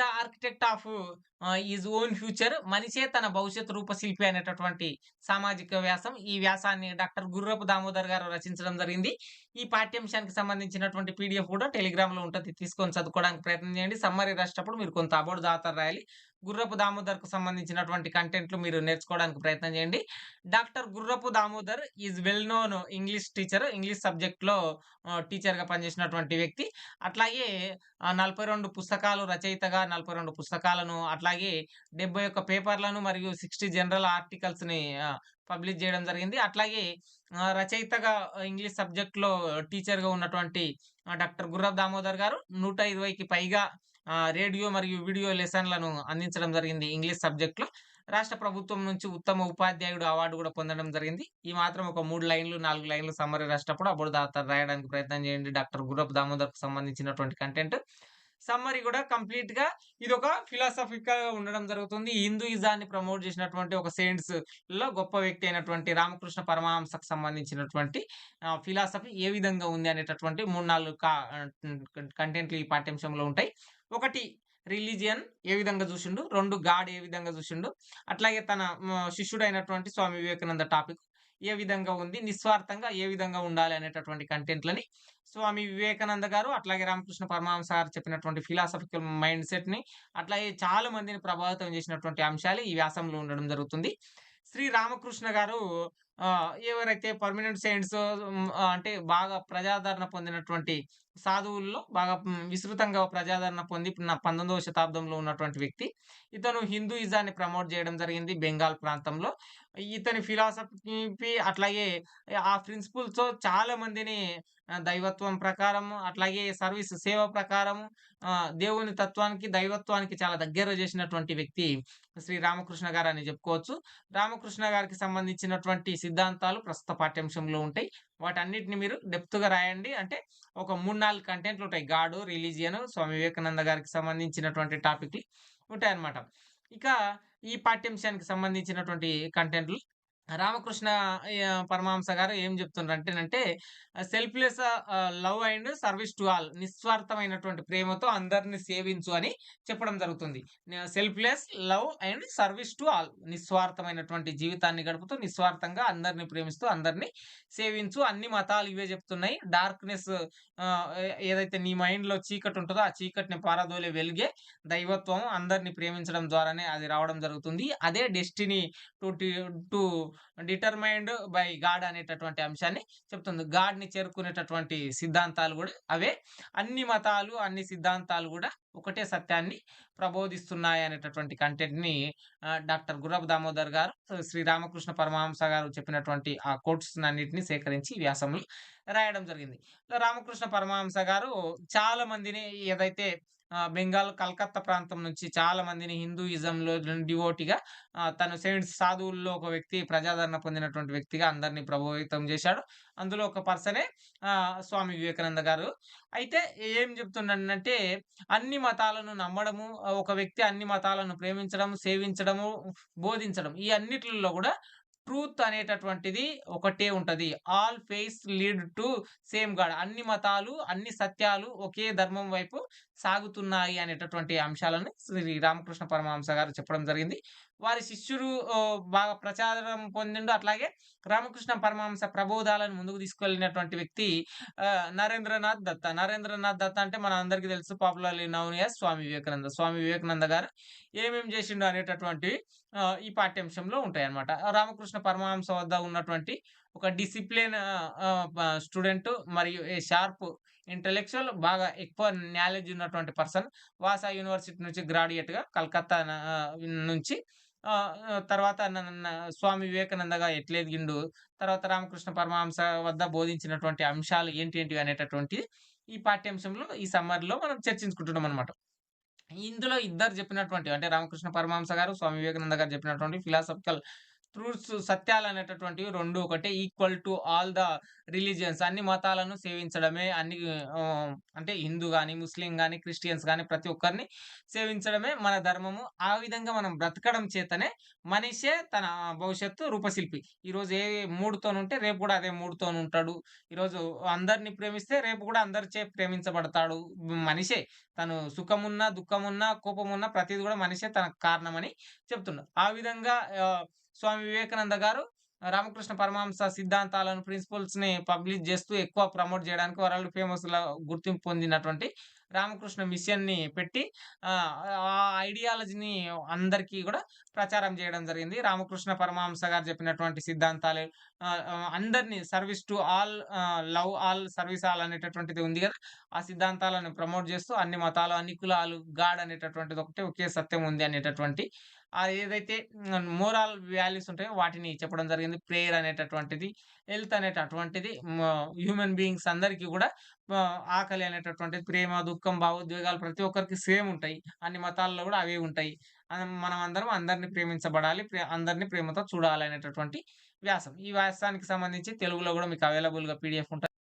The architect of his own future. మనిషే తన భవిష్యత్ రూపశిల్పి అనేటటువంటి సామాజిక వ్యాసం. ఈ వ్యాసాన్ని డాక్టర్ గుర్రపు దామోదర్ గారు రచించడం జరిగింది. ఈ పాఠ్యాంశానికి సంబంధించినటువంటి పీడీఎఫ్ కూడా టెలిగ్రామ్‌లో ఉంటది. తీసుకొని చదువుకోవడానికి ప్రయత్నం చేయండి. సమ్మరీ రాసేటప్పుడు మీరు కొంత అబౌట్ ద ఆథర్ రాయాలి. గుర్రపు దామోదర్‌కు సంబంధించినటువంటి కంటెంట్లు మీరు నేర్చుకోవడానికి ప్రయత్నం చేయండి. డాక్టర్ గుర్రపు Damodar is well known English teacher. English సబ్జెక్ట్‌లో టీచర్‌గా పనిచేసినటువంటి వ్యక్తి. అట్లాగే 42 పుస్తకాలు రచయితగా 42 పుస్తకాలను, అట్లాగే 71 పేపర్‌లను మరియు 60 జనరల్ ఆర్టికల్స్‌ని పబ్లిష్ చేయడం జరిగింది. అట్లాగే రచయితగా ఇంగ్లీష్ సబ్జెక్ట్‌లో టీచర్‌గా ఉన్నటువంటి డాక్టర్ గుర్రపు దామోదర్ గారు 120కి పైగా రేడియో మరియు వీడియో లెసన్‌లను అందించడం జరిగింది ఇంగ్లీష్ సబ్జెక్ట్‌లో. రాష్ట్ర ప్రభుత్వం నుంచి ఉత్తమ ఉపాధ్యాయుడు అవార్డు గూడా పొందడం జరిగింది. ఈ మాత్రం ఒక 3 లైన్‌లు, 4 లైన్‌లు సమ్మరీ రాసేటప్పుడు అప్పుడు రాయడానికి ప్రయత్నం చేయండి. డాక్టర్ గుర్రపు దామోదర్‌కు సంబంధించినటువంటి కంటెంట్. సమ్మరీ గూడా కంప్లీట్‌గా ఇదొక ఫిలాసాఫికల్‌గా ఉండడం జరుగుతుంది. హిందూయిజాన్ని ప్రమోట్ చేసినటువంటి ఒక సెయింట్స్‌లో గొప్ప వ్యక్తి అయినటువంటి రామకృష్ణ పరమహంసకు సంబంధించినటువంటి ఫిలాసఫీ ఏ విధంగా ఉంది అనేటటువంటి 3, 4 కంటెంట్లు ఈ పాఠ్యాంశంలో ఉంటాయి. ఒకటి రిలిజియన్ ఏ విధంగా జూషిండు, 2 గాడ్ ఏ విధంగా జూషిండు, అట్లాగే తన శిష్యుడైనటువంటి స్వామి వివేకానంద టాపిక్ ఏ విధంగా ఉంది, నిస్వార్థంగా ఏ విధంగా ఉండాలి అనేటటువంటి కంటెంట్‌లని స్వామి వివేకానంద గారు, అట్లాగే రామకృష్ణ పరమహంస గారు చెప్పినటువంటి ఫిలాసాఫికల్ మైండ్ సెట్‌ని, అట్లాగే చాలా మందిని ప్రభావితం చేసినటువంటి అంశాలు ఈ వ్యాసంలో ఉండడం జరుగుతుంది. శ్రీ రామకృష్ణ గారు ఎవరైతే పర్మనెంట్ సెయింట్స్ అంటే బాగా ప్రజాదరణ పొందినటువంటి సాధువుల్లో బాగా విస్తృతంగా ప్రజాదరణ పొంది 19వ శతాబ్దంలో ఉన్నటువంటి వ్యక్తి. ఇతను హిందూయిజాన్ని ప్రమోట్ చేయడం జరిగింది బెంగాల్ ప్రాంతంలో. ఇతని ఫిలాసఫీ అట్లాగే ఆ ప్రిన్సిపుల్స్‌తో చాలా మందిని దైవత్వం ప్రకారం, అట్లాగే సర్వీస్ సేవ ప్రకారం దేవుని తత్వానికి, దైవత్వానికి చాలా దగ్గర చేసినటువంటి వ్యక్తి శ్రీ రామకృష్ణ గారని చెప్పుకోవచ్చు. రామకృష్ణ గారికి సంబంధించినటువంటి సిద్ధాంతాలు ప్రస్తుత పాఠ్యాంశంలో ఉంటాయి. వాటన్నిటిని మీరు డెప్త్‌గా రాయండి. అంటే ఒక 3, 4 కంటెంట్లుంటాయి. గాడు, రిలిజియన్, స్వామి వివేకానంద గారికి సంబంధించినటువంటి టాపిక్‌లు ఉంటాయన్నమాట. ఇక ఈ పాఠ్యాంశానికి సంబంధించినటువంటి కంటెంట్‌లు రామకృష్ణ పరమహంస గారు ఏం చెప్తున్నారంటేనంటే selfless love and service to all, నిస్వార్థమైనటువంటి ప్రేమతో అందరిని సేవించు అని చెప్పడం జరుగుతుంది. Selfless love and service to all, నిస్వార్థమైనటువంటి జీవితాన్ని గడుపుతూ నిస్వార్థంగా అందరిని ప్రేమిస్తూ అందరిని సేవించు. అన్ని మతాలు ఇవే చెప్తున్నాయి. డార్క్‌నెస్ ఏదైతే నీ మైండ్‌లో చీకటి ఉంటదో ఆ చీకటిని పారదోలే వెలుగే దైవత్వం. అందరిని ప్రేమించడం ద్వారానే అది రావడం జరుగుతుంది. అదే destiny to T to determined by God అనేటటువంటి అంశాన్ని చెప్తుంది. గాడ్‌ని చేరుకునేటటువంటి సిద్ధాంతాలు గూడా అవే. అన్ని మతాలు, అన్ని సిద్ధాంతాలు గూడా ఒకటే సత్యాన్ని ప్రబోధిస్తున్నాయి అనేటటువంటి కంటెంట్‌ని డాక్టర్ గుర్రపు దామోదర్ గారు, శ్రీ రామకృష్ణ పరమహంస గారు చెప్పినటువంటి ఆ కోట్స్‌నన్నిటిని సేకరించి ఈ వ్యాసంలో రాయడం జరిగింది. రామకృష్ణ పరమహంస గారు చాలా మందిని ఏదైతే బెంగాల్, కలకత్తా ప్రాంతం నుంచి చాలా మందిని హిందూయిజంలో డివోటీగా తను సెయింట్స్ సాధువుల్లో ఒక వ్యక్తి, ప్రజాదరణ పొందినటువంటి వ్యక్తిగా అందరిని ప్రభావితం చేశాడు. అందులో ఒక పర్సనే స్వామి వివేకానంద గారు. అయితే ఏం చెప్తున్నానంటే అన్ని మతాలను నమ్మడము, ఒక వ్యక్తి అన్ని మతాలను ప్రేమించడం, సేవించడము, బోధించడం ఈ అన్నిట్లలో గూడా ట్రూత్ అనేటటువంటిది ఒకటే ఉంటది. All faiths lead to same God. అన్ని మతాలు, అన్ని సత్యాలు ఒకే ధర్మం వైపు సాగుతున్నాయి అనేటటువంటి అంశాలను శ్రీ రామకృష్ణ పరమహంస గారు చెప్పడం జరిగింది. వారి శిష్యుడు బాగా ప్రచారం పొందిండు. అట్లాగే రామకృష్ణ పరమహంస ప్రబోధాలను ముందుకు తీసుకెళ్ళినటువంటి వ్యక్తి నరేంద్రనాథ్ దత్త. నరేంద్రనాథ్ దత్త అంటే మనందరికీ తెలుసు, popularly noun as Swami Vivekananda. Swami Vivekananda గారు ఏమేం చేసిండు అనేటటువంటివి ఈ పాఠ్యాంశంలో ఉంటాయన్నమాట. రామకృష్ణ పరమహంస వద్ద ఉన్నటువంటి ఒక డిసిప్లిన్ స్టూడెంట్ మరియు ఏ షార్ప్ ఇంటలెక్చువల్, బాగా ఎక్కువ నాలెడ్జ్ ఉన్నటువంటి పర్సన్. వాసా యూనివర్సిటీ నుంచి గ్రాడ్యుయేట్‌గా కలకత్తా నుంచి తర్వాత స్వామి వివేకానందగా ఎట్లా ఎదిగిండు, తర్వాత రామకృష్ణ పరమహంస వద్ద బోధించినటువంటి అంశాలు ఏంటేంటివి అనేటటువంటిది ఈ పాఠ్యాంశంలో, ఈ సమ్మర్‌లో మనం చర్చించుకుంటున్నామనమాట. ఇందులో ఇద్దరు చెప్పినటువంటి అంటే రామకృష్ణ పరమహంస గారు, స్వామి వివేకానంద గారు చెప్పినటువంటి ఫిలాసాఫికల్ ట్రూత్స్, సత్యాలనేటటువంటివి 2 ఒకటే. Equal to all the religions అన్ని మతాలను సేవించడమే అన్ని అంటే హిందూ గాని, ముస్లిం గాని, క్రిస్టియన్స్ గాని ప్రతి ఒక్కరిని సేవించడమే మన ధర్మము. ఆ విధంగా మనం బ్రతకడం చేతనే మనిషే తన భవిష్యత్తు రూపశిల్పి. ఈరోజు ఏ మూడ్‌తోనుంటే రేపు గూడా అదే మూడ్‌తోనుంటాడు. ఈరోజు అందరిని ప్రేమిస్తే రేపు గూడా అందరిచే ప్రేమించబడతాడు. మనిషే తను సుఖమున్నా, దుఃఖమున్నా, కోపమున్నా ప్రతీది గూడా మనిషే తనకు కారణమని చెప్తున్నారు. ఆ విధంగా స్వామి వివేకానంద గారు రామకృష్ణ పరమహంస సిద్ధాంతాలను, ప్రిన్సిపల్స్‌ని పబ్లిష్ జేస్తూ ఎక్కువ ప్రమోట్ జేయడానికి వరల్డ్ ఫేమస్‌లా గుర్తింపు పొందినటువంటి రామకృష్ణ మిషన్‌ని పెట్టి ఆ ఐడియాలజీని అందరికీ గూడా ప్రచారం జేయడం జరిగింది. రామకృష్ణ పరమహంస గారు చెప్పినటువంటి సిద్ధాంతాలు అందరిని service to all love all, service all అనేటటువంటిది ఉంది గదా! ఆ సిద్ధాంతాలను ప్రమోట్ జేస్తూ అన్ని మతాలు, అన్ని కులాలు, గాడ్ అనేటటువంటిది ఒకటే ఒకే సత్యం ఉంది అనేటటువంటి ఏదైతే మోరల్ వాల్యూస్ ఉంటాయో వాటిని చెప్పడం జరిగింది. ప్రేయర్ అనేటటువంటిది, హెల్త్ అనేటటువంటిది హ్యూమన్ బీయింగ్స్ అందరికీ గూడా ఆకలి అనేటటువంటిది, ప్రేమ, దుఃఖం, భావోద్వేగాలు ప్రతి ఒక్కరికి సేమ్ ఉంటాయి. అన్ని మతాల్లో గూడా అవే ఉంటాయి. మనం అందరం అందరిని ప్రేమించబడాలి. అందరిని ప్రేమతో చూడాలనేటటువంటి వ్యాసం. ఈ వ్యాసానికి సంబంధించి తెలుగులో గూడా మీకు అవైలబుల్‌గా పీడీఎఫ్ ఉంటది.